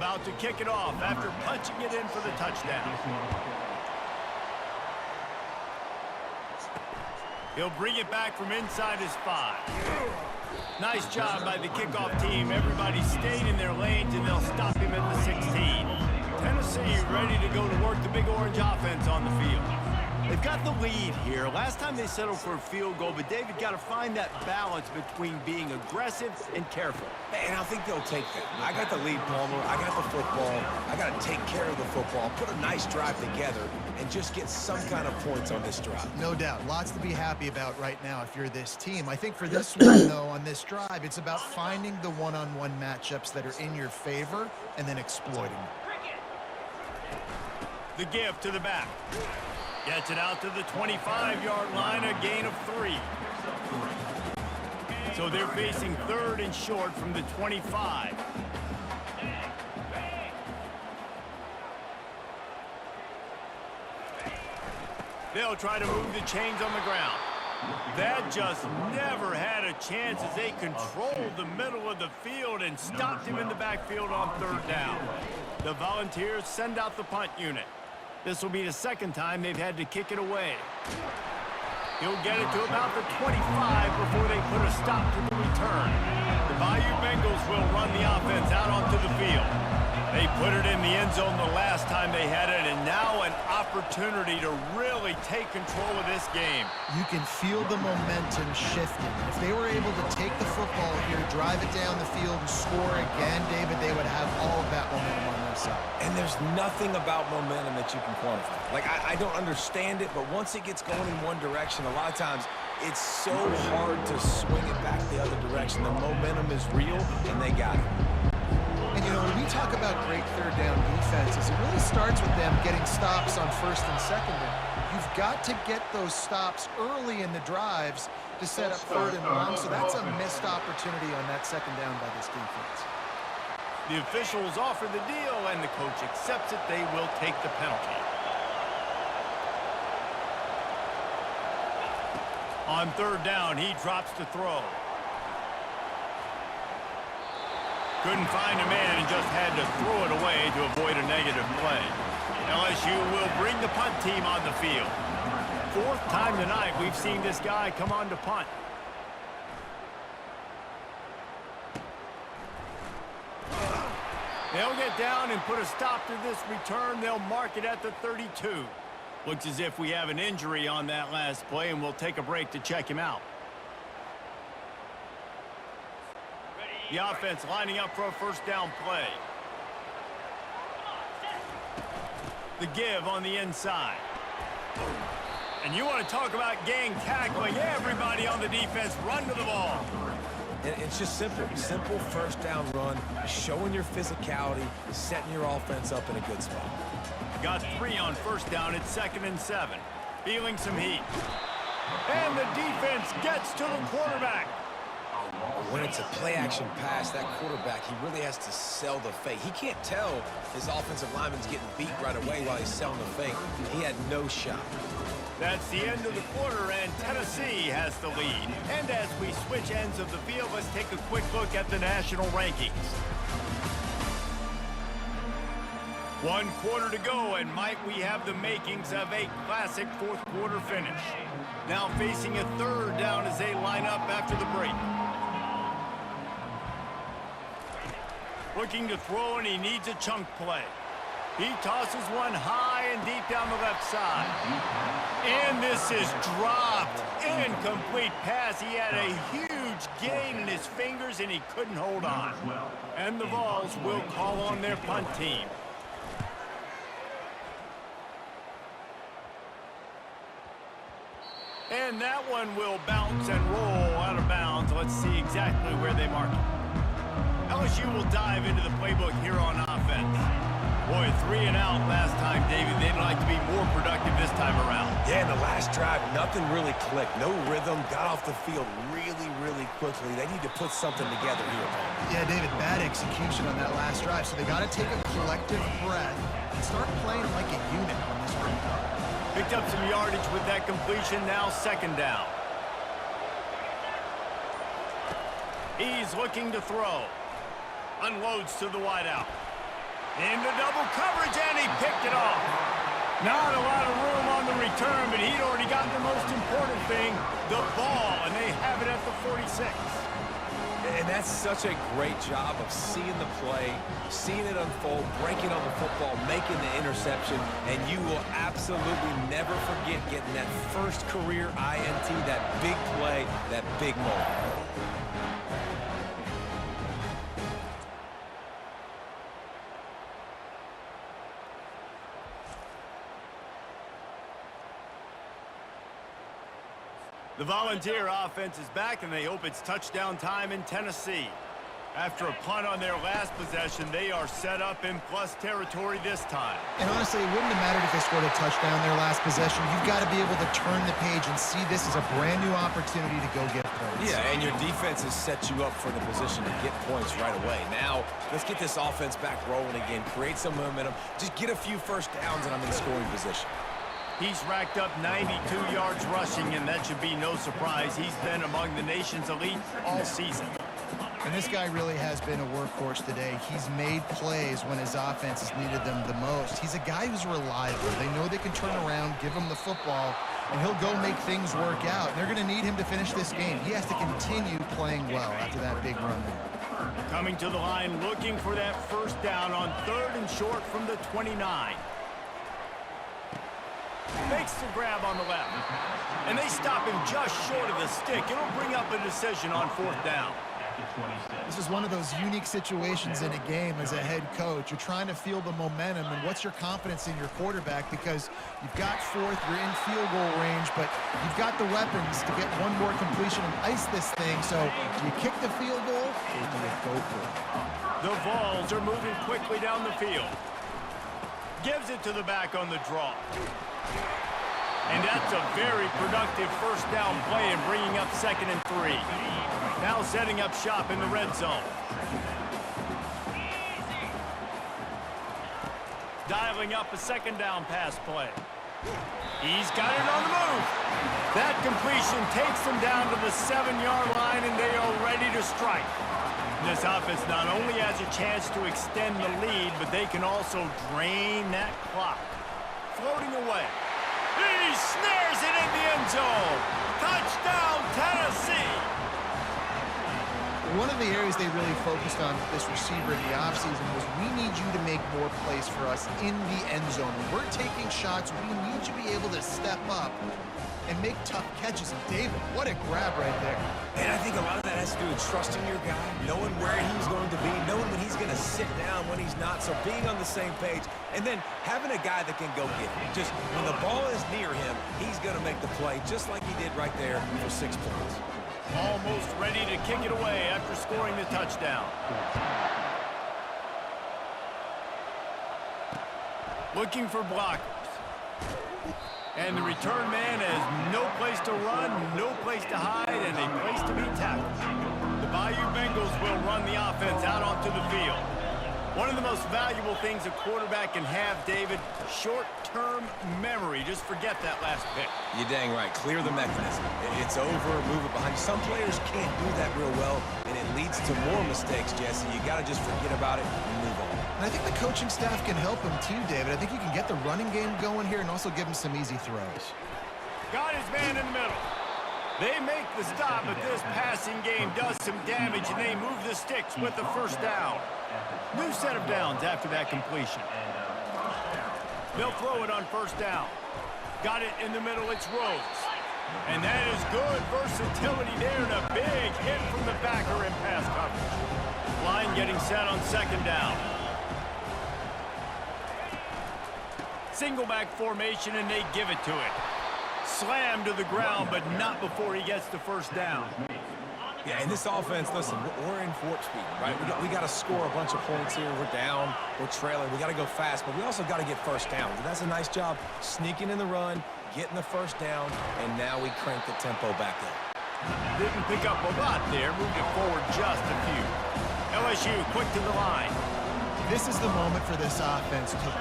about to kick it off after punching it in for the touchdown. He'll bring it back from inside his 5. Nice job by the kickoff team. Everybody stayed in their lanes, and they'll stop him at the 16. Tennessee ready to go to work the Big Orange offense on the field. They've got the lead here. Last time they settled for a field goal, but David got to find that balance between being aggressive and careful. And I think they'll take that. I got the lead, Palmer. I got the football. I got to take care of the football, put a nice drive together, and just get some kind of points on this drive. No doubt. Lots to be happy about right now if you're this team. I think for this one, though, on this drive, it's about finding the one-on-one matchups that are in your favor and then exploiting them. The give to the back. Gets it out to the 25-yard line, a gain of 3. So they're facing 3rd and short from the 25. They'll try to move the chains on the ground. That just never had a chance as they controlled the middle of the field and stopped him in the backfield on 3rd down. The Volunteers send out the punt unit. This will be the 2nd time they've had to kick it away. He'll get it to about the 25 before they put a stop to the return. The Bayou Bengals will run the offense out onto the field. They put it in the end zone the last time they had it, and now an opportunity to really take control of this game. You can feel the momentum shifting. If they were able to take the football here, drive it down the field, and score again, David, they would have all of that momentum on their side. And there's nothing about momentum that you can quantify. Like, I don't understand it, but once it gets going in one direction, a lot of times it's so hard to swing it back the other direction. The momentum is real, and they got it. And, you know, when we talk about great 3rd down defenses, it really starts with them getting stops on 1st and 2nd down. You've got to get those stops early in the drives to set up 3rd and 1, so that's a missed opportunity on that 2nd down by this defense. The officials offer the deal, and the coach accepts it. They will take the penalty. On 3rd down, he drops to throw. Couldn't find a man and just had to throw it away to avoid a negative play. LSU will bring the punt team on the field. 4th time tonight we've seen this guy come on to punt. They'll get down and put a stop to this return. They'll mark it at the 32. Looks as if we have an injury on that last play, and we'll take a break to check him out. The offense lining up for a 1st down play. The give on the inside. And you want to talk about gang tackling. Everybody on the defense run to the ball. It's just simple. Simple 1st down run, showing your physicality, setting your offense up in a good spot. Got 3 on 1st down. It's 2nd and 7. Feeling some heat. And the defense gets to the quarterback. When it's a play-action pass, that quarterback, he really has to sell the fake. He can't tell his offensive lineman's getting beat right away while he's selling the fake. He had no shot. That's the end of the quarter, and Tennessee has the lead. And as we switch ends of the field, let's take a quick look at the national rankings. 1 quarter to go, and might we have the makings of a classic 4th quarter finish. Now facing a 3rd down as they line up after the break. Looking to throw, and he needs a chunk play. He tosses one high and deep down the left side. And this is dropped. Incomplete pass. He had a huge gain in his fingers, and he couldn't hold on. And the Vols will call on their punt team. And that one will bounce and roll out of bounds. Let's see exactly where they mark it. LSU will dive into the playbook here on offense. Boy, 3 and out last time, David. They'd like to be more productive this time around. Yeah, in the last drive, nothing really clicked. No rhythm, got off the field really, really quickly. They need to put something together here. Yeah, David, bad execution on that last drive, so they got to take a collective breath and start playing like a unit on this one. Picked up some yardage with that completion, now 2nd down. He's looking to throw. Unloads to the wideout. Into double coverage, and he picked it off. Not a lot of room on the return, but he'd already got the most important thing, the ball, and they have it at the 46. And that's such a great job of seeing the play, seeing it unfold, breaking on the football, making the interception, and you will absolutely never forget getting that first career INT, that big play, that big moment. The Volunteer offense is back, and they hope it's touchdown time in Tennessee. After a punt on their last possession, they are set up in plus territory this time. And honestly, it wouldn't have mattered if they scored a touchdown their last possession. You've got to be able to turn the page and see this as a brand new opportunity to go get points. Yeah, and your defense has set you up for the position to get points right away. Now, let's get this offense back rolling again, create some momentum, just get a few first downs, and I'm in scoring position. He's racked up 92 yards rushing, and that should be no surprise. He's been among the nation's elite all season. And this guy really has been a workhorse today. He's made plays when his offense has needed them the most. He's a guy who's reliable. They know they can turn around, give him the football, and he'll go make things work out. And they're going to need him to finish this game. He has to continue playing well after that big run there. Coming to the line, looking for that first down on 3rd and short from the 29. Makes the grab on the left. And they stop him just short of the stick. It'll bring up a decision on 4th down. This is one of those unique situations in a game as a head coach. You're trying to feel the momentum, and what's your confidence in your quarterback, because you've got 4th, you're in field goal range, but you've got the weapons to get one more completion and ice this thing. So do you kick the field goal, or do you go for it? The Vols are moving quickly down the field. Gives it to the back on the draw. And that's a very productive first down play and bringing up 2nd and 3. Now setting up shop in the red zone. Dialing up a 2nd down pass play. He's got it on the move. That completion takes them down to the 7-yard line, and they are ready to strike. This offense not only has a chance to extend the lead, but they can also drain that clock. Floating away. He snares it in the end zone. Touchdown, Tennessee. One of the areas they really focused on with this receiver in the offseason was, we need you to make more plays for us in the end zone. When we're taking shots, we need you to be able to step up and make tough catches. And David, what a grab right there. And I think a lot of that has to do with trusting your guy, knowing where he's going to be, knowing when he's going to sit down, when he's not, so being on the same page, and then having a guy that can go get him. Just when the ball is near him, he's going to make the play, just like he did right there for 6 points. Almost ready to kick it away after scoring the touchdown. Looking for blockers. And the return man has no place to run, no place to hide, and a place to be tackled. The Bayou Bengals will run the offense out onto the field. One of the most valuable things a quarterback can have, David, short-term memory. Just forget that last pick. You're dang right. Clear the mechanism. It's over, move it behind you. Some players can't do that real well, and it leads to more mistakes, Jesse. You got to just forget about it and move on. And I think the coaching staff can help him too, David. I think you can get the running game going here and also give him some easy throws. Got his man in the middle. They make the stop, but this passing game does some damage, and they move the sticks with the first down. New set of downs after that completion. They'll throw it on first down. Got it in the middle, it's Rhodes. And that is good versatility there, and a big hit from the backer in pass coverage. Line getting set on 2nd down. Single back formation, and they give it to it. Slammed to the ground, but not before he gets the first down. Yeah, in this offense, listen, we're in warp speed, right? We got to score a bunch of points here. We're down, we're trailing. We got to go fast, but we also got to get first down. And that's a nice job sneaking in the run, getting the first down, and now we crank the tempo back up. Didn't pick up a lot there, moved it forward just a few. LSU quick to the line. This is the moment for this offense to put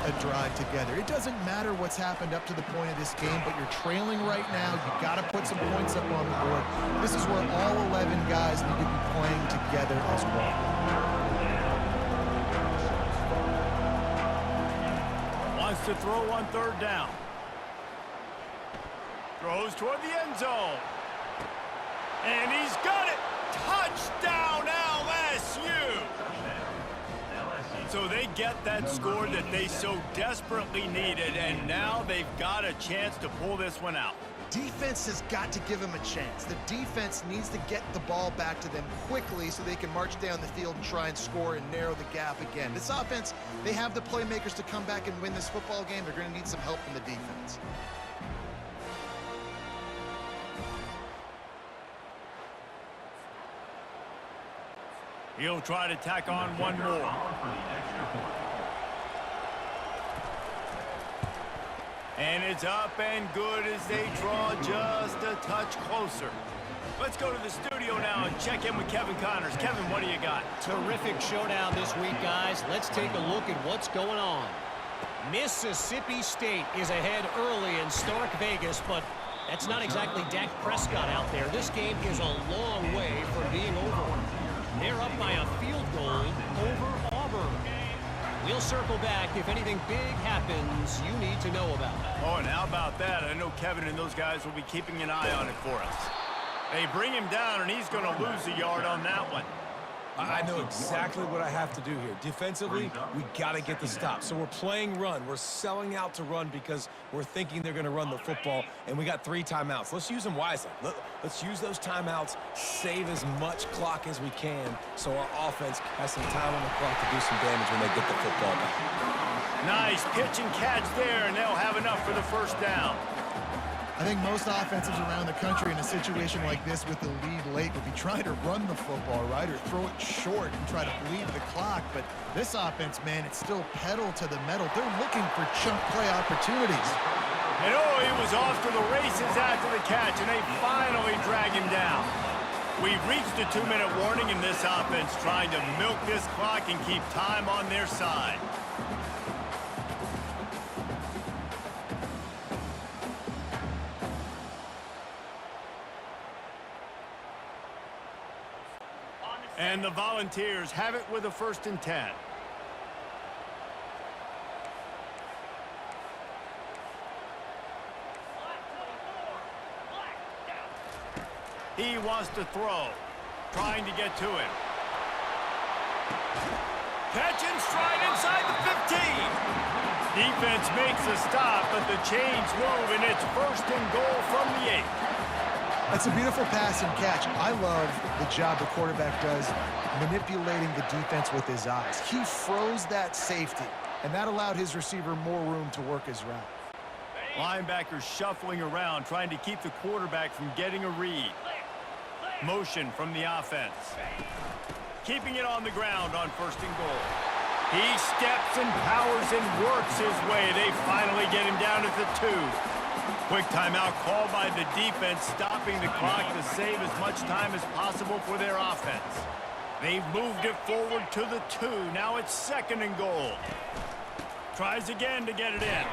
a drive together. It doesn't matter what's happened up to the point of this game, but you're trailing right now. You've got to put some points up on the board. This is where all 11 guys need to be playing together as well. to throw on third down. Throws toward the end zone. And he's got it. Touchdown, LSU. So they get that score that they so desperately needed, and now they've got a chance to pull this one out. Defense has got to give them a chance. The defense needs to get the ball back to them quickly so they can march down the field and try and score and narrow the gap again. This offense, they have the playmakers to come back and win this football game. They're going to need some help from the defense. He'll try to tack on one more. And it's up and good as they draw just a touch closer. Let's go to the studio now and check in with Kevin Connors. Kevin, what do you got? Terrific showdown this week, guys. Let's take a look at what's going on. Mississippi State is ahead early in Stark Vegas, but that's not exactly Dak Prescott out there. This game is a long way from being over. They're up by a field goal over Auburn. We'll circle back if anything big happens you need to know about. Oh, and how about that? I know Kevin and those guys will be keeping an eye on it for us. They bring him down, and he's going to lose a yard on that one. I know exactly what I have to do here. Defensively, we got to get the stop. So we're playing run. We're selling out to run because we're thinking they're going to run the football, and we got 3 timeouts. Let's use them wisely. Let's use those timeouts, save as much clock as we can so our offense has some time on the clock to do some damage when they get the football back. Nice pitch and catch there, and they'll have enough for the first down. I think most offenses around the country in a situation like this with the lead late would be trying to run the football, right, or throw it short and try to bleed the clock. But this offense, man, it's still pedal to the metal. They're looking for chunk play opportunities. And oh, he was off to the races after the catch, and they finally drag him down. We've reached a 2-minute warning in this offense, trying to milk this clock and keep time on their side. And the Volunteers have it with a 1st and 10. He wants to throw, trying to get to him. Catch and stride inside the 15. Defense makes a stop, but the chains move, and it's 1st and goal from the 8. That's a beautiful pass and catch. I love the job the quarterback does manipulating the defense with his eyes. He froze that safety, and that allowed his receiver more room to work his route. Linebackers shuffling around, trying to keep the quarterback from getting a read. Motion from the offense. Keeping it on the ground on 1st and goal. He steps and powers and works his way. They finally get him down at the 2. Quick timeout called by the defense, stopping the clock to save as much time as possible for their offense. They've moved it forward to the 2. Now it's 2nd and goal. Tries again to get it in.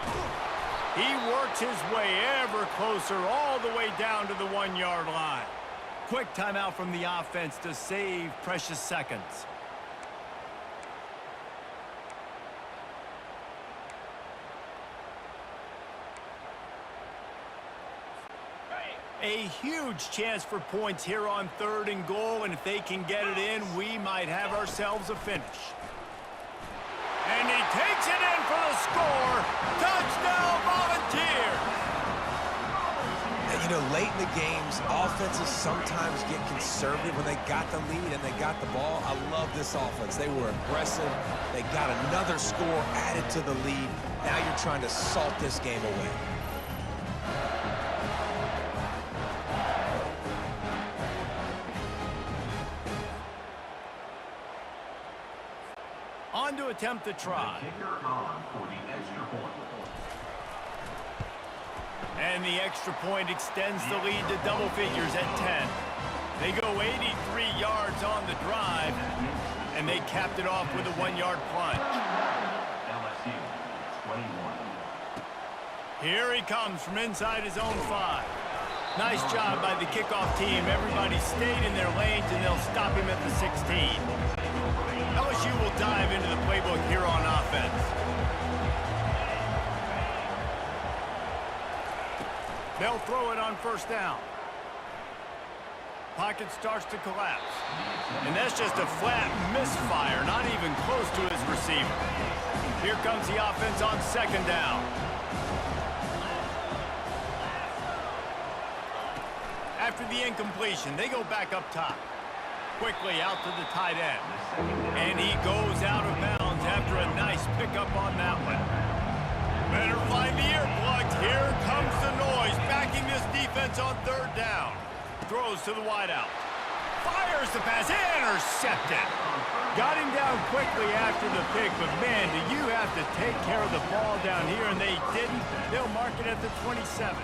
He works his way ever closer all the way down to the 1-yard line. Quick timeout from the offense to save precious seconds. A huge chance for points here on 3rd and goal, and if they can get it in, we might have ourselves a finish. And he takes it in for the score. Touchdown, Volunteers! And, you know, late in the games, offenses sometimes get conservative when they got the lead and they got the ball. I love this offense. They were aggressive. They got another score added to the lead. Now you're trying to salt this game away. On to attempt the try. And the extra point extends the lead to double figures at 10. They go 83 yards on the drive, and they capped it off with a 1-yard plunge. LSU 21. Here he comes from inside his own 5. Nice job by the kickoff team. Everybody stayed in their lanes, and they'll stop him at the 16. LSU will dive into the playbook here on offense. They'll throw it on first down. Pocket starts to collapse. And that's just a flat misfire, not even close to his receiver. Here comes the offense on second down. After the incompletion, they go back up top. Quickly out to the tight end. And he goes out of bounds after a nice pickup on that one. Better find the earplugs. Here comes the noise, backing this defense on third down. Throws to the wideout. Fires the pass. Intercepted. Got him down quickly after the pick, but man, do you have to take care of the ball down here, and they didn't. They'll mark it at the 27.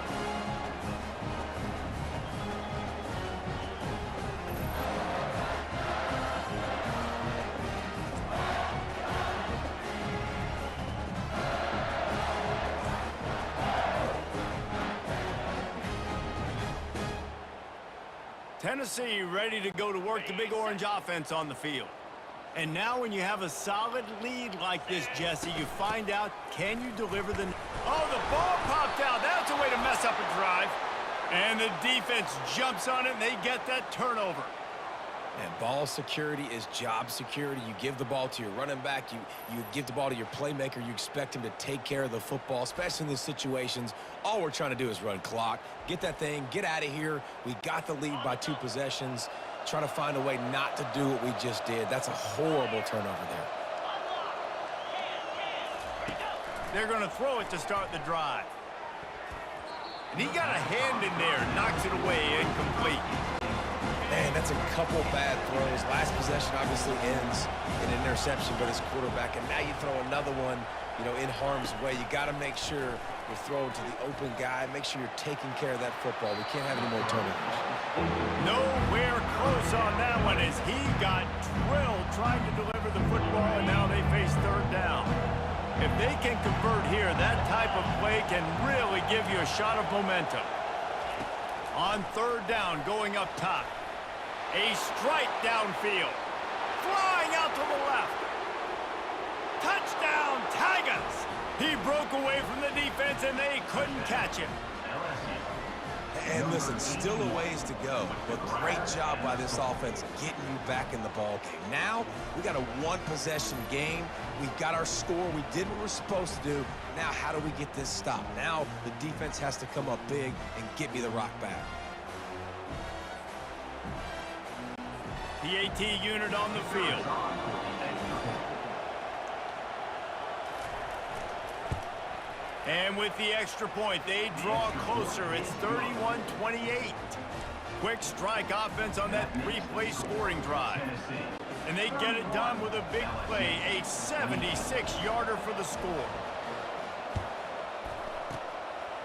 Tennessee ready to go to work the Big Orange offense on the field. And now when you have a solid lead like this, Jesse, you find out, can you deliver the... Oh, the ball popped out. That's a way to mess up a drive. And the defense jumps on it, and they get that turnover. And ball security is job security. You give the ball to your running back. You give the ball to your playmaker. You expect him to take care of the football, especially in these situations. All we're trying to do is run clock. Get that thing. Get out of here. We got the lead by 2 possessions. Try to find a way not to do what we just did. That's a horrible turnover there. They're going to throw it to start the drive. And he got a hand in there. Knocks it away. Incomplete. Man, that's a couple bad throws. Last possession obviously ends in an interception by this quarterback, and now you throw another one, in harm's way. You got to make sure you're throwing to the open guy. Make sure you're taking care of that football. We can't have any more turnovers. Nowhere close on that one as he got drilled trying to deliver the football, and now they face third down. If they can convert here, that type of play can really give you a shot of momentum. On third down, going up top. A strike downfield. Flying out to the left. Touchdown, Tigers! He broke away from the defense, and they couldn't catch him. And listen, still a ways to go, but great job by this offense getting you back in the ball game. Now, we got a 1-possession game. We got our score. We did what we're supposed to do. Now, how do we get this stopped? Now, the defense has to come up big and get me the rock back. The AT unit on the field. And with the extra point, they draw closer. It's 31-28. Quick strike offense on that 3-play scoring drive. And they get it done with a big play, a 76-yarder for the score.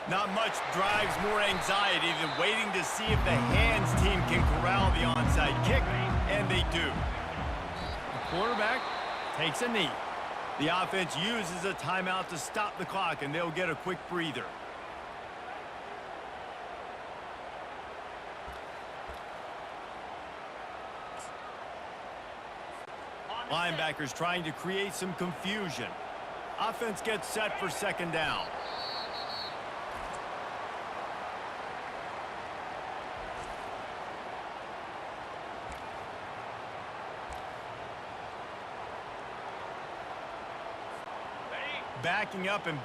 Not much drives more anxiety than waiting to see if the hands team can corral the onside kick, and they do. The quarterback takes a knee. The offense uses a timeout to stop the clock, and they'll get a quick breather. Linebackers trying to create some confusion. Offense gets set for second down.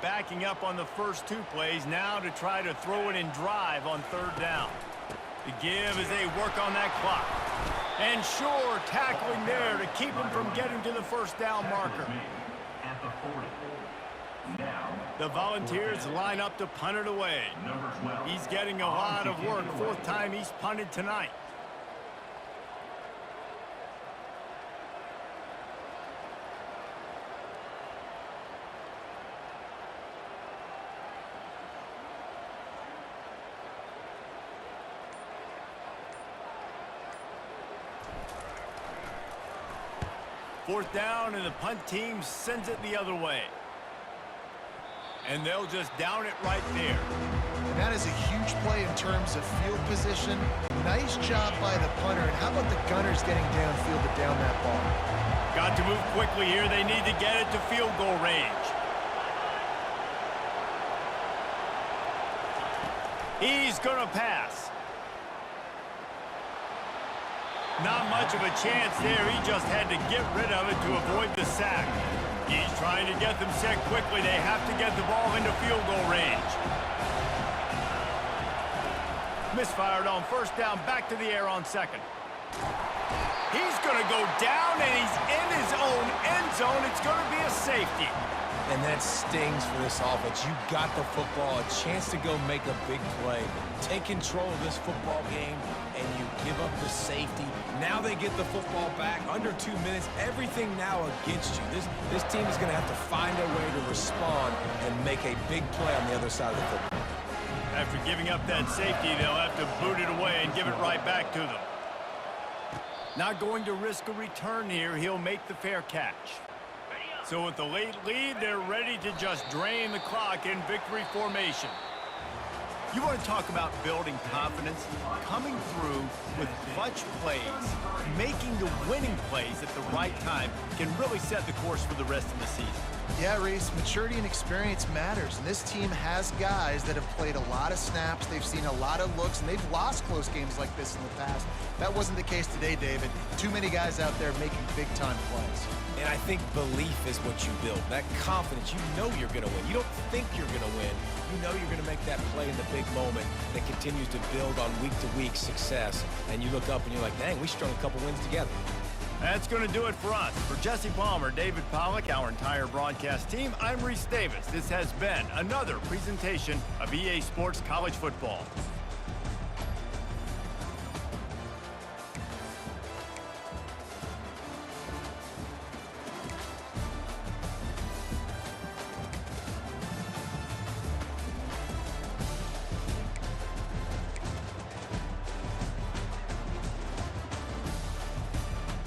Backing up on the first 2 plays, now to try to throw it in drive on third down. The give as they work on that clock. And sure, tackling there to keep him from getting to the first down marker. At the 40. Now, The Volunteers line up to punt it away. number 12. He's getting a lot of work. 4th time he's punted tonight. Fourth down, and the punt team sends it the other way. And they'll just down it right there. And that is a huge play in terms of field position. Nice job by the punter. And how about the Gunners getting downfield to down that ball? Got to move quickly here. They need to get it to field goal range. He's going to pass. Not much of a chance there. He just had to get rid of it to avoid the sack. He's trying to get them set quickly. They have to get the ball into field goal range. Misfired on first down, back to the air on second. He's going to go down, and he's in his own end zone. It's going to be a safety. And that stings for this offense. You got the football, a chance to go make a big play, take control of this football game, and you give up the safety. Now they get the football back under 2 minutes. Everything now against you. This team is going to have to find a way to respond and make a big play on the other side of the football. After giving up that safety, they'll have to boot it away and give it right back to them. Not going to risk a return here. He'll make the fair catch. So with the late lead, they're ready to just drain the clock in victory formation. You want to talk about building confidence? Coming through with clutch plays, making the winning plays at the right time can really set the course for the rest of the season. Yeah, Reese, maturity and experience matters, and this team has guys that have played a lot of snaps, they've seen a lot of looks, and they've lost close games like this in the past. That wasn't the case today, David. Too many guys out there making big-time plays. And I think belief is what you build. That confidence, you know you're going to win. You don't think you're going to win. You know you're going to make that play in the big moment that continues to build on week-to-week success. And you look up and you're like, dang, we strung a couple wins together. That's going to do it for us. For Jesse Palmer, David Pollack, our entire broadcast team, I'm Reese Davis. This has been another presentation of EA Sports College Football.